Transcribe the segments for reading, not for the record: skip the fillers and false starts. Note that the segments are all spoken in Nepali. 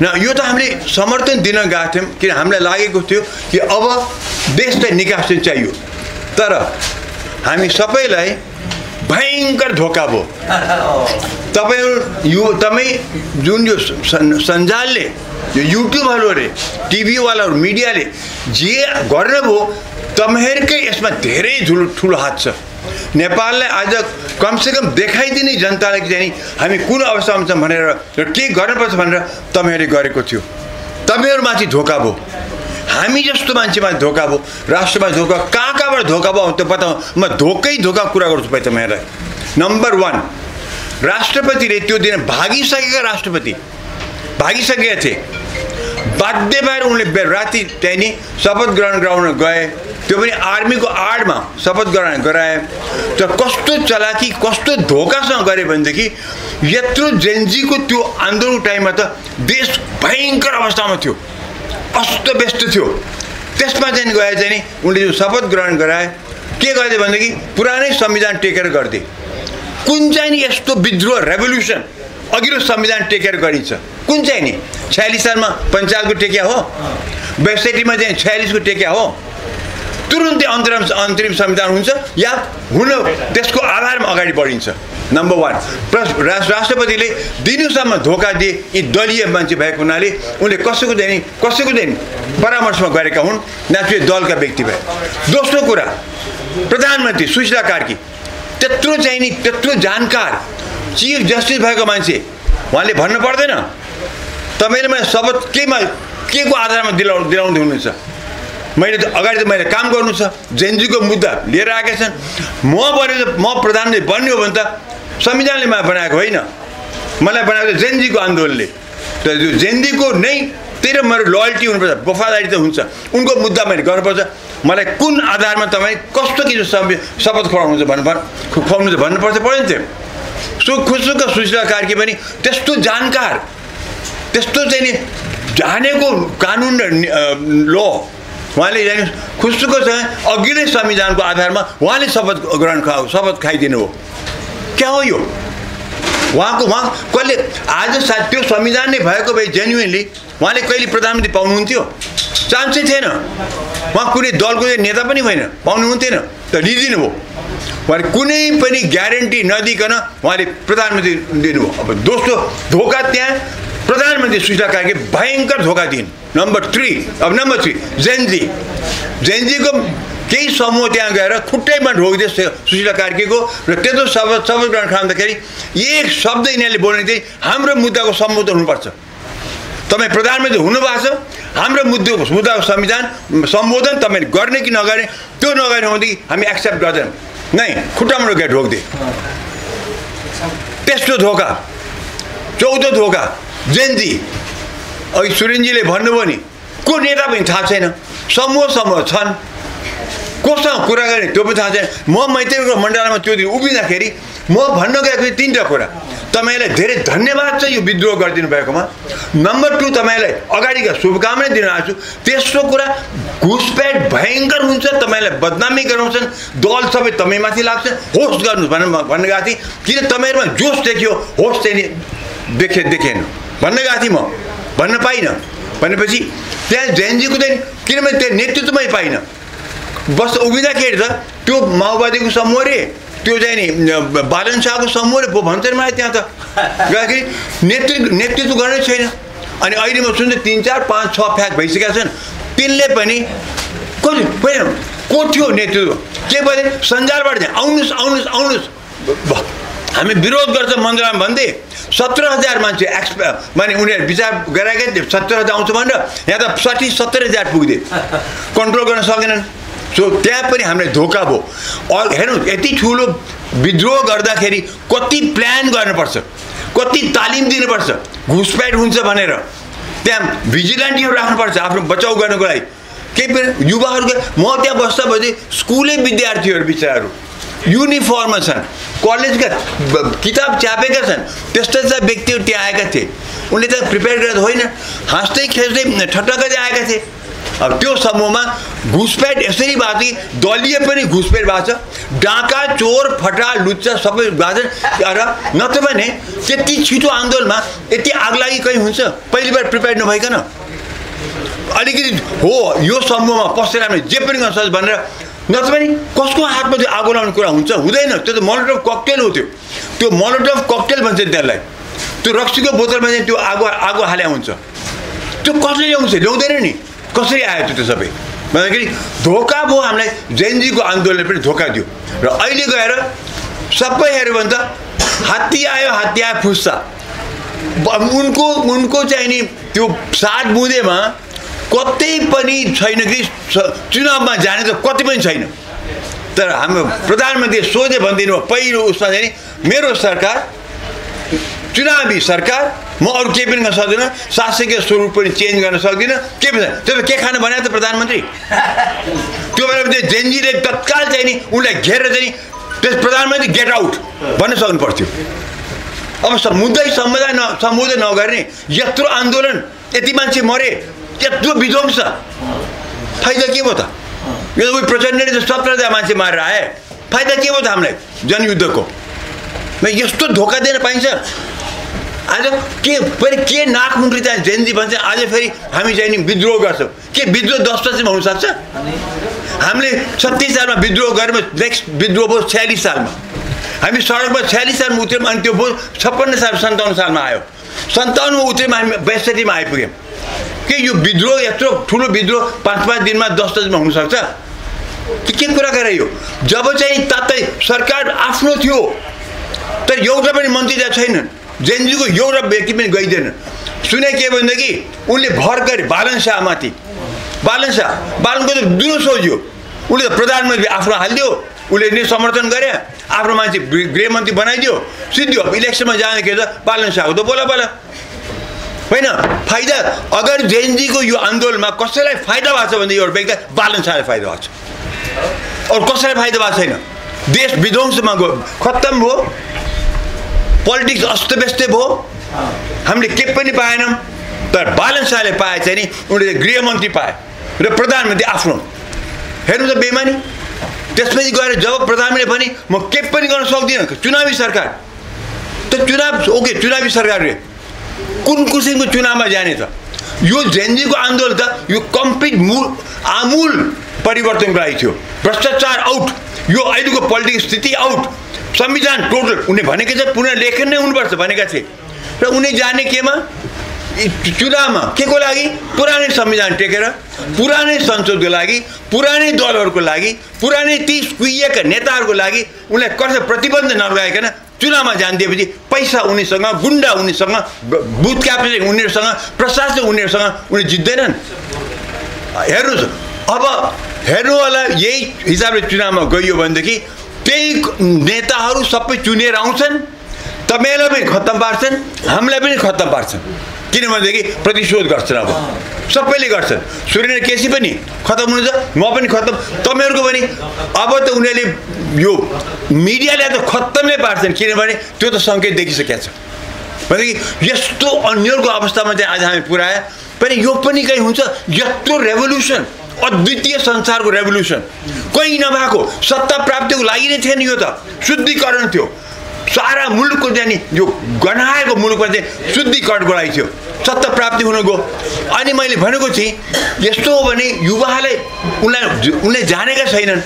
यो त हामीले समर्थन दिन गएको थियौँ किन हामीलाई लागेको थियो कि अब देशलाई निकास चाहियो तर हामी सबैलाई भयङ्कर धोका भयो तपाईँ जुन यो सञ्जालले यो युट्युबहरूले टिभीवालाहरू मिडियाले जे गर्नुभयो तपाईँहरूकै यसमा धेरै ठुलो हात छ नेपाललाई आज कमसेकम देखाइदिने जनतालाई चाहिँ हामी कुन अवस्थामा छौँ भनेर र के गर्नुपर्छ भनेर तपाईँहरूले गरेको थियो तपाईँहरूमाथि धोका भयो हामी जस्तो मान्छेमाथि धोका भयो राष्ट्रमा धोका कहाँबाट धोका भयो त्यो बताऊ म धोका कुरा गर्छु भाइ तपाईँहरूलाई नम्बर 1 राष्ट्रपतिले त्यो दिन भागिसकेका राष्ट्रपति भागिसकेका थिए बाध्य भएर उनले राति त्यहाँ नि शपथ ग्रहण गराउन गए त्यो पनि आर्मीको आडमा शपथ ग्रहण गराए त कस्तो चलाकी कस्तो धोकासँग गरे भनेदेखि यत्रो जेनजीको त्यो आन्दोलन टाइममा त देश भयङ्कर अवस्थामा थियो अस्तव्यस्त थियो त्यसमा चाहिँ गए चाहिँ नि उनले जो शपथ ग्रहण गराए के गर्दै भनेदेखि पुरानै संविधान टेकेर गर्दै कुन चाहिँ नि यस्तो विद्रोह रेभोल्युसन अघिल्लो संविधान टेकेर गरिन्छ कुन चाहिँ नि 46 सालमा पञ्चायतको टेक्या हो 62 चाहिँ 46 को टेक्या हो तुरुन्तै अन्तरिम संविधान हुन्छ या हुन त्यसको आधारमा अगाडि बढिन्छ नम्बर 1 राष्ट्रपतिले दिनसम्म धोका दिए यी दलीय मान्छे भएको हुनाले उनले कसैको दिन परामर्शमा गरेका हुन् नेतृत्व दलका व्यक्ति भए दोस्रो कुरा प्रधानमन्त्री सुशीला कार्की त्यत्रो चाहिँ नि त्यत्रो जानकार चीफ जस्टिस भएको मान्छे उहाँले भन्नु पर्दैन तपाईले मलाई शपथ के को आधारमा दिलाउँदै हुनुहुन्छ मैले त अगाडि त मैले काम गर्नु छ जेनजीको मुद्दा लिएर आएका छन् म प्रधानमन्त्री बन्ने हो भने त संविधानले मलाई बनाएको होइन मलाई बनाएको जेनजीको आन्दोलनले त यो जेनजीको नै तेरो मेरो लोयल्टी हुनुपर्छ वफादारी त हुन्छ उनको मुद्दा मैले गर्नुपर्छ मलाई कुन आधारमा तपाईँ कस्तो किसिम शपथ खुवाउनुहुन्छ भन्नुपर्छ पर्दैन थियो खुसुक सुशीला कार्की पनि त्यस्तो जानकार त्यस्तो चाहिँ नि जानेको कानुन र ल उहाँले जाने खुसुको चाहिँ अघिल्लै संविधानको आधारमा उहाँले शपथ खाइदिनु हो क्या हो यो उहाँ कहिले आज सायद त्यो संविधान नै भएको भए जेन्युनली उहाँले कहिले प्रधानमन्त्री पाउनुहुन्थ्यो चान्सै थिएन उहाँ कुनै दलको नेता पनि होइन पाउनुहुन्थेन त लिदिनु भयो उहाँले कुनै पनि ग्यारेन्टी नदिकन उहाँले प्रधानमन्त्री दिनुभयो अब दोस्रो धोका त्यहाँ प्रधानमन्त्री सुशीला कार्की भयङ्कर धोका दिइन् नम्बर 3 जेनजीको केही समूह त्यहाँ गएर खुट्टैमा ढोक्दै सुशीला कार्कीको र त्यत्रो शपथ ग्रहण खाँदाखेरि एक शब्द यिनीहरूले बोल्ने चाहिँ हाम्रो मुद्दाको सम्बोधन हुनुपर्छ तपाईँ प्रधानमन्त्री हुनुभएको छ हाम्रो मुद्दाको संविधान सम्बोधन तपाईँले गर्ने कि नगर्ने त्यो नगर्ने भनेदेखि हामी एक्सेप्ट गर्दैनौँ नै खुट्टामा रोकेर ढोक्दै त्यस्तो धोका चौथो धोका जेनजी अघि सुरेनजीले भन्नुभयो नि को नेता पनि थाहा छैन समूह छन् कोसँग कुरा गर्ने त्यो पनि थाहा छैन म मैत्रीको मण्डलमा त्यो दिन उभिँदाखेरि म भन्न गएको 3टा कुरा तपाईलाई धेरै धन्यवाद छ यो विद्रोह गरिदिनु भएकोमा नम्बर 2 तपाईलाई अगाडिका शुभकामना दिन चाहन्छु तेस्रो कुरा घुसपेट भयङ्कर हुन्छ तपाईलाई बदनामी गराउँछन् दल सबै तपाईमाथि लाग्छ होस्ट गर्नु भन्न गएको थिएँ किन तपाईहरुमा जोश देखियो होस्ट चाहिँ देखेन भन्न गएको थिएँ म भन्न पाइन भनेपछि त्यहाँ जेनजीको चाहिँ किनभने त्यो नेतृत्वमै पाइन बस उभिँदाखेरि त त्यो माओवादीको समूह रे त्यो चाहिँ नि बालन शाहको समूह रे भन्छन् मलाई त्यहाँ त गएकी नेतृत्व गर्ने छैन अनि अहिले म सुन्दै 3 4 5 6 फ्याक भइसकेका छन् तिनले पनि को थियो नेतृत्व के भने सञ्जालबाट आउनुस् हामी विरोध गर्छ मन्दिरमा भन्दै 17000 मान्छे माने उनीहरु विचार गराएकै 17000 आउँछ भनेर यहाँ त 60-70,000 पुग्दै कन्ट्रोल गर्न सकेनन् सो त्यहाँ पनि हामीले धोका भयो हेर्नु यति ठुलो विद्रोह गर्दाखेरि कति प्लान गर्नुपर्छ कति तालिम दिनुपर्छ घुसपेट हुन्छ भनेर त्यहाँ भिजिलेन्टहरू राख्नुपर्छ आफ्नो बचाउ गर्नको लागि के युवाहरुको म त्यहाँ बस्दा बजे स्कुले विद्यार्थीहरू बिचारहरू युनिफर्ममा छन् कलेजका किताब च्यापेका छन् त्यस्ता व्यक्तिहरू त्यहाँ आएका थिए उनले त प्रिपेयर गरेर होइन हाँस्दै खेल्दै ठट्टा गर्दै आएका थिए अब त्यो समूहमा घुसपेट यसरी भएको कि दलीय पनि घुसपेट भएको छ, डाका चोर फटा लुच्चा सबै भएको छ। र नत्र भने त्यति छिटो आन्दोलनमा यति आगलागी कहीँ हुन्छ पहिलोबार प्रिपेयर नभइकन अलिकति हो यो समूहमा पसेर हामीले जे पनि गर्न सक्छ भनेर, नत्र भने कसको हातमा त्यो आगो लाउने कुरा हुन्छ? हुँदैन। त्यो त मोलोटोभ ककटेल हो। त्यो मोलोटोभ ककटेल भन्छ त्यसलाई। त्यो रक्सीको बोतलमा चाहिँ त्यो आगो हाले हुन्छ। त्यो कसले ल्याउँछ? ल्याउँदैन नि। कसरी आयो त्यो सबै? भन्दाखेरि धोका भयो हामीलाई। जेनजीको आन्दोलनले पनि धोका दियो र अहिले गएर सबै हेऱ्यो भने त हात्ती आयो फुस्सा। उनको चाहिँ नि त्यो 7 बुँदेमा कतै पनि छैन कि चुनावमा जाने त कतै पनि छैन। तर हाम्रो प्रधानमन्त्री सोझे भनिदिनु पहिलो उसमा चाहिँ मेरो सरकार चुनावी सरकार, म अरू केही पनि गर्न सक्दिनँ, शासकीय स्वरूप पनि चेन्ज गर्न सक्दिनँ, के भन्छ त्यो के खान भने त प्रधानमन्त्री? त्यो बेला चाहिँ जेनजीले तत्काल चाहिँ नि उनलाई घेरेर चाहिँ त्यस प्रधानमन्त्री गेट आउट भन्न सक्नु पर्थ्यो। अब सम्बोधन नगर्ने यत्रो आन्दोलन, यति मान्छे मरे, यत्रो विध्वंस, फाइदा के भयो त? यो उही प्रचण्डले 17 मान्छे मारेर आए, फाइदा के भयो त हामीलाई जनयुद्धको? यस्तो धोका दिन पाइन्छ? आज के नाक मुक्री चाहिँ जेनजी भन्छ आज फेरि हामी चाहिँ नि विद्रोह गर्छौँ। के विद्रोह 10 हुनसक्छ? हामीले 36 सालमा विद्रोह गरेर नेक्स्ट विद्रोह भयो 46 सालमा। हामी सडकमा 46 सालमा उत्रौँ अनि त्यो भयो 56 साल 57 सालमा आयो। 57 मा उत्रौँ हामी 62 मा आइपुग्यौँ। के यो विद्रोह यत्रो ठुलो विद्रोह 5 दिनमा 10 मा हुनसक्छ? के कुरा गरे यो? जब चाहिँ तातै सरकार आफ्नो थियो तर एउटा पनि मन्त्री त्यहाँ छैनन्, जेनजीको एउटा व्यक्ति पनि गइदैन। सुने के भनेदेखि उनले भर गरे बालन शाहमाथि। बालनको त दुलो सोझ्यो, उसले त प्रधानमन्त्री आफ्नो हालिदियो, उसले नै समर्थन गरे, आफ्नो मान्छे गृहमन्त्री बनाइदियो, सिद्धि इलेक्सनमा जाने के त बालन शाहको त बोला होइन। फाइदा अगर जेनजीको यो आन्दोलनमा कसैलाई फाइदा भएको छ भने एउटा व्यक्ति बालन शाहलाई फाइदा भएको छ, अरू कसैलाई फाइदा भएको छैन। देश विध्वंसमा गयो, खत्तम भयो, पोलिटिक्स अस्तव्यस्त भयो, हामीले के पनि पाएनौँ। तर बालन शाहले पाए चाहिँ नि उनले गृहमन्त्री पाए र प्रधानमन्त्री आफ्नो। हेर्नु त बेमानी। त्यसपछि गएर जब प्रधानमन्त्रीले पनि म के पनि गर्न सक्दिनँ, चुनावी सरकार त चुनावी सरकार रे कुन किसिमको चुनावमा जाने त? यो जेनजीको आन्दोलन त यो कम्प्लिट आमूल परिवर्तनको लागि थियो। भ्रष्टाचार आउट, यो अहिलेको पोलिटिक्स स्थिति आउट, संविधान टोटल उनले भनेको छ पुनर्लेखन नै हुनुपर्छ भनेका थिए र उनी जाने केमा चुनावमा के को लागि? पुरानै संविधान टेकेर, पुरानै संसदको लागि, पुरानै दलहरूको लागि, पुरानै ती कुहिएका नेताहरूको लागि उनलाई कसै प्रतिबन्ध नलगाइकन चुनावमा जान्दिएपछि पैसा उनीसँग, गुन्डा उनीसँग, बुथ क्याप्चरिङ उनीहरूसँग, प्रशासन उनीहरूसँग उनी जित्दैनन्। हेर्नुहोस् अब हेर्नु होला यही हिसाबले चुनावमा गइयो भनेदेखि त्यही नेताहरू सबै चुनेर आउँछन्, तपाईँलाई पनि खत्तम पार्छन्, हामीलाई पनि खत्तम पार्छन्। किनभनेदेखि प्रतिशोध गर्छन्। अब सबैले गर्छन्। सुरेन्द्र केसी पनि खत्तम हुनुहुन्छ, म पनि खत्तम, तपाईँहरूको पनि। अब त उनीहरूले यो मिडियाले त खत्तम नै पार्छन्, किनभने त्यो त सङ्केत देखिसकेको छ। भनेदेखि यस्तो अन्यलको अवस्थामा चाहिँ आज हामी पुऱ्याए पनि यो पनि कहीँ हुन्छ। यत्रो रेभोल्युसन, अद्वितीय संसारको रेभोल्युसन कहीँ नभएको, सत्ता प्राप्तिको लागि नै थिएन। यो त शुद्धिकरण थियो। सारा मुलुकको चाहिँ यो गनाएको मुलुकमा चाहिँ शुद्धिकरणको लागि थियो, सत्ता प्राप्ति हुन गयो। अनि मैले भनेको थिएँ यस्तो हो भने युवालाई उनले जानेका छैनन्,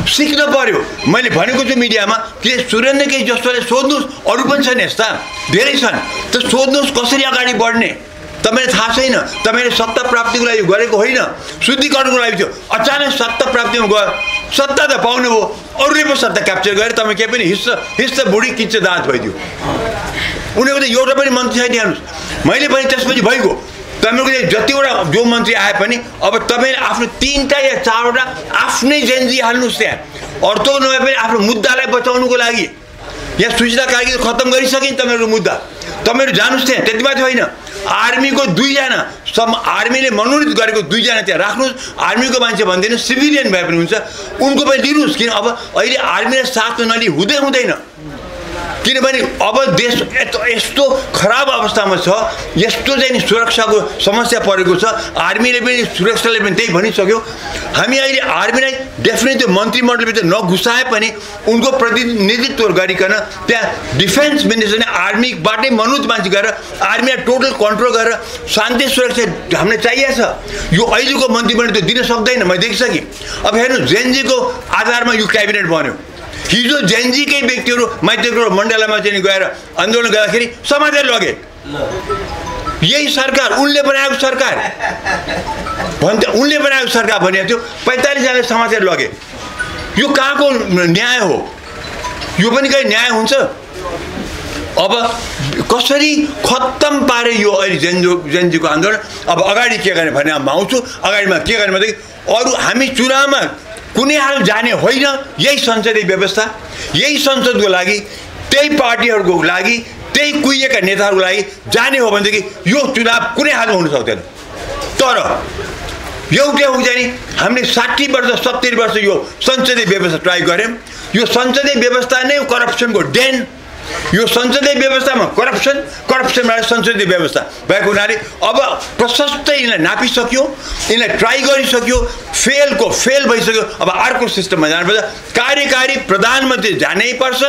सिक्न पर्यो। मैले भनेको छु मिडियामा कि सुरेन्द्र केही जस्तोले सोध्नुहोस्, अरू पनि छन् यस्ता धेरै छन्, त सोध्नुहोस् कसरी अगाडि बढ्ने। तपाईँले थाहा छैन, तपाईँले सत्ता प्राप्तिको लागि गरेको होइन, शुद्धिकरणको लागि थियो। अचानक सत्ता प्राप्तिमा गयो, सत्ता त पाउनु भयो, अरूले पो सत्ता क्याप्चर गरेर तपाईँ केही पनि हिस्सा बुढी किच्च दाँत भइदियो। उनीहरूको त एउटा पनि मन्त्री छैन। हेर्नुहोस्, मैले पनि त्यसपछि भइगयो। तपाईँको जतिवटा जो मन्त्री आए पनि अब तपाईँले आफ्नो 3टा या 4वटा आफ्नै जेनजी हाल्नुहोस् त्यहाँ। अर्थो नभए पनि आफ्नो मुद्दालाई बचाउनुको लागि यहाँ सुशीला कार्की त खत्तम गरिसके नि तपाईँहरूको मुद्दा। तपाईँहरू जानुहोस् त्यहाँ, त्यति मात्रै होइन, आर्मीको 2जना आर्मीले मनोनित गरेको 2जना त्यहाँ राख्नुहोस्। आर्मीको मान्छे भन्दैन, सिभिलियन भए पनि हुन्छ, उनको पनि दिनुहोस्। किन अब अहिले आर्मीलाई साथ नलिई हुँदैन। किनभने अब देश यस्तो खराब अवस्थामा छ, यस्तो चाहिँ सुरक्षाको समस्या परेको छ। आर्मीले पनि सुरक्षाले पनि त्यही भनिसक्यो। हामी अहिले आर्मीलाई डेफिनेटली मन्त्रीमण्डलभित्र नघुसाए पनि उनको प्रतिनिधित्व गरिकन त्यहाँ डिफेन्स मिनिस्टरले आर्मीबाटै मनोज मान्छे गएर आर्मीलाई टोटल कन्ट्रोल गरेर शान्ति सुरक्षा हामीलाई चाहिएको छ। यो अहिलेको मन्त्रीमण्डल त्यो दिन सक्दैन, मैले देखिसकेँ। अब हेर्नु, जेएनजीको आधारमा यो क्याबिनेट बन्यो। हिजो जेएनजीकै व्यक्तिहरू माइतीको मण्डलामा चाहिँ गएर आन्दोलन गर्दाखेरि समातेर लगे। यही सरकार, उनले बनाएको सरकार उनले बनाएको सरकार भनेको थियो, 45 जनाले समातेर लगे। यो कहाँको न्याय हो? यो पनि कहीँ न्याय हुन्छ? अब कसरी खत्तम पारे यो अहिले जेएनजीको आन्दोलन? अब अगाडि के गर्ने भने म आउँछु। अगाडिमा के गर्ने भनेदेखि अरू हामी चुनावमा कुनै हाल जाने होइन। यही संसदीय व्यवस्था, यही संसदको लागि, त्यही पार्टीहरूको लागि, त्यही कुहिएका नेताहरूको लागि जाने हो भनेदेखि यो चुनाव कुनै हालमा हुन सक्दैन। तर एउटै हो चाहिँ हामीले 60 वर्ष 70 वर्ष यो संसदीय व्यवस्था ट्राई गऱ्यौँ। यो संसदीय व्यवस्था नै करप्सनको डेन। यो संसदीय व्यवस्थामा करप्सनबाट संसदीय व्यवस्था भएको हुनाले अब प्रशस्त यिनलाई नापिसक्यो, यिनलाई ट्राई गरिसक्यो, फेल भइसक्यो। अब अर्को सिस्टममा जानुपर्छ। कार्यकारी प्रधानमन्त्री जानै पर्छ।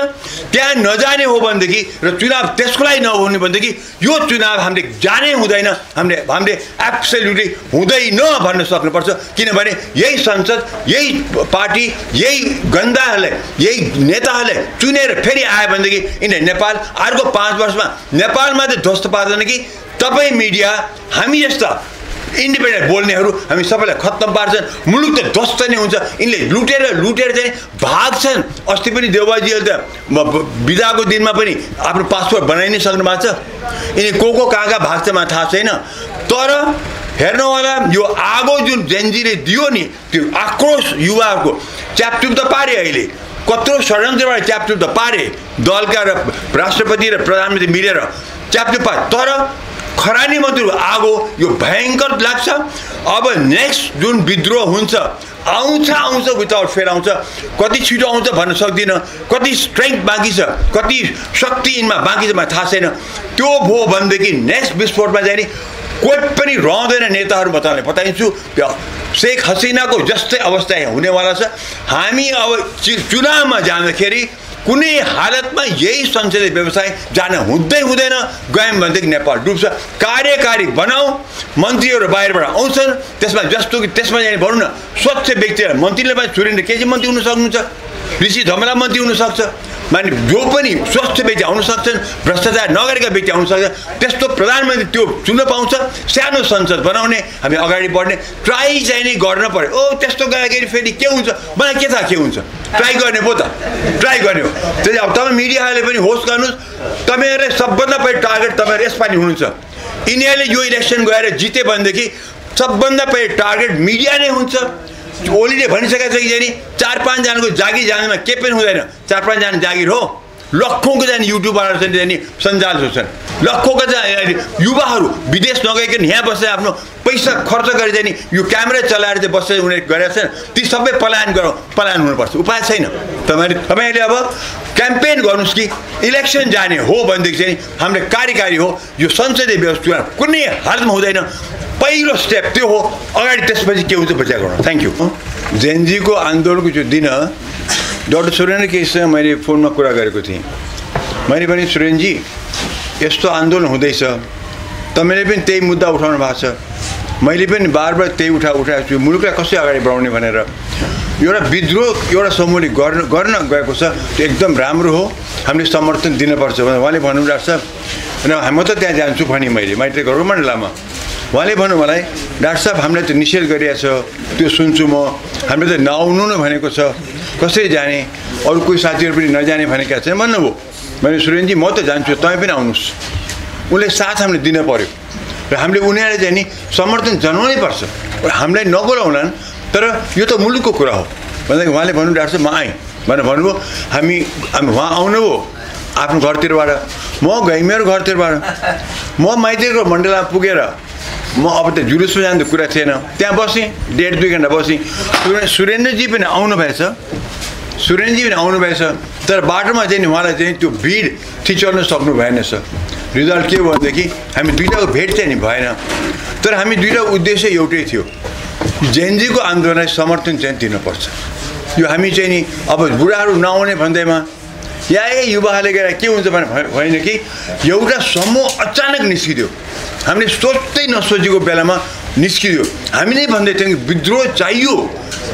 त्यहाँ नजाने हो भनेदेखि र चुनाव त्यसको लागि नहुने भनेदेखि यो चुनाव हामीले जानै हुँदैन, हामीले एब्सोल्युटली हुँदैन भन्न सक्नुपर्छ। किनभने यही संसद, यही पार्टी, यही गन्दाहरूले, यही नेताहरूले चुनेर फेरि आयो भनेदेखि नेपाल अर्को 5 वर्षमा नेपालमा चाहिँ ध्वस्त पार्दैन कि तपाईँ मिडिया, हामी जस्ता इन्डिपेन्डेन्ट बोल्नेहरू हामी सबैलाई खत्तम पार्छन्। मुलुक त ध्वस्त नै हुन्छ। यिनले लुटेर चाहिँ भाग्छन्। अस्ति पनि देउबाजीले त बिदाको दिनमा पनि आफ्नो पासपोर्ट बनाइ नै सक्नु भएको छ। यिनी को कहाँ भाग्छमा थाहा छैन। तर हेर्नु होला, यो आगो जुन जेएनजीले दियो नि, त्यो आक्रोश युवाहरूको च्यापचुप त पारे। अहिले कत्रो षड्यन्त्रबाट च्यापचुप त पारे, दलका र राष्ट्रपति र प्रधानमन्त्री मिलेर च्यापचुप पारे। तर खरानी मन्त्रीको आगो यो भयङ्कर लाग्छ। अब नेक्स्ट जुन विद्रोह हुन्छ, आउँछ विदाउट फेल आउँछ। कति छिटो आउँछ भन्न सक्दिनँ, कति स्ट्रेङ्थ बाँकी छ, कति शक्ति यिनमा बाँकी छ मलाई थाहा छैन। त्यो भयो भनेदेखि नेक्स्ट विस्फोटमा चाहिँ नि कोही पनि रहँदैन नेताहरू। बताइदिन्छु, शेख हसिनाको जस्तै अवस्था हुनेवाला छ। हामी अब चुनावमा जाँदाखेरि कुनै हालतमा यही संसदीय व्यवस्था जान हुँदैन। गयौँ भनेदेखि नेपाल डुब्छ। कार्यकारी बनाऊ, मन्त्रीहरू बाहिरबाट आउँछन्। त्यसमा जस्तो कि त्यसमा जाने भनौँ न, स्वच्छ व्यक्तिहरू मन्त्रीले पनि सुरेन्द्र केजी मन्त्री हुन सक्नुहुन्छ, ऋषि धमला मन्त्री हुनसक्छ, माने जो पनि स्वस्थ व्यक्ति आउन सक्छन्, भ्रष्टाचार नगरेका व्यक्ति आउन सक्छ। त्यस्तो प्रधानमन्त्री त्यो चुन्न पाउँछ। सानो संसद बनाउने, हामी अगाडि बढ्ने ट्राई चाहिँ नै गर्न पर्यो। त्यस्तो गर्दाखेरि फेरि के हुन्छ मलाई के थाहा के हुन्छ? ट्राई गर्ने पो त, ट्राई गर्ने हो। त्यसले अब तपाईँ मिडियाले पनि होस् गर्नुहोस्। तपाईँहरूले सबभन्दा पहिला टार्गेट तपाईँहरू यसपालि हुनुहुन्छ। यिनीहरूले यो इलेक्सन गएर जिते भनेदेखि सबभन्दा पहिला टार्गेट मिडिया नै हुन्छ। ओलीले भनिसकेको छ कि जाने 4-5 जनाको जागिर जानेमा के पनि हुँदैन। 4-5 जना जागिर हो। लक्षौँको जाने युट्युबबाट चाहिँ जाने सञ्जाल छन्। लक्षौँका चाहिँ युवाहरू विदेश नगइकन यहाँ बसेर आफ्नो पैसा खर्च गरे चाहिँ यो क्यामेरा चलाएर चाहिँ बसेर उनीहरू गरेका छन्। ती सबै पलायन हुनुपर्छ, उपाय छैन। तपाईँले अब क्याम्पेन गर्नुहोस् कि इलेक्सन जाने हो भनेदेखि चाहिँ हाम्रो कार्यकारी हो, यो संसदीय व्यवस्था कुनै हालतमा हुँदैन। पहिलो स्टेप त्यो हो। अगाडि त्यसपछि के हुन्छ विचार गर्नु। Thank you. जेएनजीको आन्दोलनको जो दिन डाक्टर सुरेन्द्र केसीसँग मैले फोनमा कुरा गरेको थिएँ। मैले भने सुरेन्द्रजी यस्तो आन्दोलन हुँदैछ, तपाईँले पनि त्यही मुद्दा उठाउनु भएको छ, मैले पनि बार त्यही उठाएको छु, मुलुकलाई कसरी अगाडि बढाउने भनेर। एउटा विद्रोह एउटा समूहले गर्न गएको छ, त्यो एकदम राम्रो हो, हामीले समर्थन दिनुपर्छ भनेर उहाँले भन्नु भएको छ। र म त त्यहाँ जान्छु भने मैले माइतीको मण्डलामा उहाँले भन्नु मलाई, डाक्टर साहब हामीले त निषेध गरिएको छ, त्यो सुन्छु म, हामीले त नआउनु नै भनेको छ, कसरी जाने, अरू कोही साथीहरू पनि नजाने भनेका छन् भन्नुभयो। मैले सुरेन्द्रजी म त जान्छु, तपाईँ पनि आउनुहोस्। उसले साथ हामीले दिन पर्यो र हामीले उनीहरूले चाहिँ नि समर्थन जनाउनै पर्छ। हामीलाई नबोलाउलान्, तर यो त मुलुकको कुरा हो भनेदेखि उहाँले भन्नु डाक्टर साहब म आएँ भनेर भन्नुभयो। हामी उहाँ आउनुभयो आफ्नो घरतिरबाट, म गएँ मेरो घरतिरबाट, म माइतीको मण्डलमा पुगेर म अब त जुलुसमा जाने कुरा थिएन, त्यहाँ बसेँ 1.5-2 घन्टा बसेँ। सुरेन्द्रजी पनि आउनु भएछ, सुरेनजी पनि आउनुभएछ तर बाटोमा चाहिँ नि उहाँलाई चाहिँ त्यो भिड थिचल्न सक्नु भएन छ रिजल्ट के भयो भनेदेखि हामी दुईटाको भेट चाहिँ नि भएन तर हामी दुईटाको उद्देश्य एउटै थियो जेएनजीको आन्दोलनलाई समर्थन चाहिँ दिनुपर्छ यो हामी चाहिँ नि अब बुढाहरू नआउने भन्दैमा या युवाहरूले गएर के हुन्छ भने होइन कि एउटा समूह अचानक निस्किदियो हामीले सोच्दै नसोचेको बेलामा निस्किदियो हामीले भन्दै थियौँ कि विद्रोह चाहियो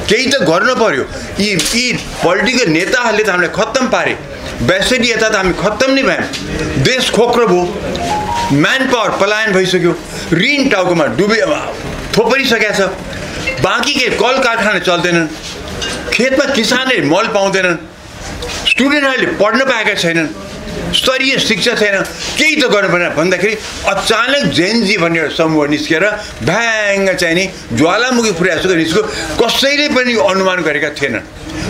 केही त गर्नु पर्यो यी पोलिटिकल नेताहरूले त हामीलाई खत्तम पारे बैसठी यता त हामी खत्तम नै भयौँ देश खोक्रो भयो म्यान पावर पलायन भइसक्यो ऋण टाउकोमा डुबे थोपरिसकेको छ बाँकी के कल कारखाना चल्दैनन् खेतमा किसानले मल पाउँदैनन् स्टुडेन्टहरूले पढ्न पाएका छैनन् स्तरीय शिक्षा छैन केही त गर्नु पर्ने भन्दाखेरि अचानक जेएनजी भन्ने एउटा समूह निस्केर भ्याङ्ग चाहिँ नि ज्वालामुखी फुरिआएको निस्क्यो कसैले पनि अनुमान गरेका थिएनन्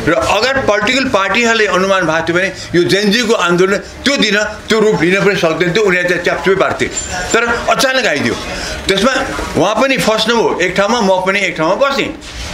र अगर पोलिटिकल पार्टीहरूले अनुमान भएको थियो भने यो जेएनजीको आन्दोलन त्यो दिन त्यो रूप लिन पनि सक्दैन थियो उनीहरू चाहिँ च्याप्चुपै पार्थे तर अचानक आइदियो त्यसमा उहाँ पनि फस्नुभयो एक ठाउँमा म पनि एक ठाउँमा बसेँ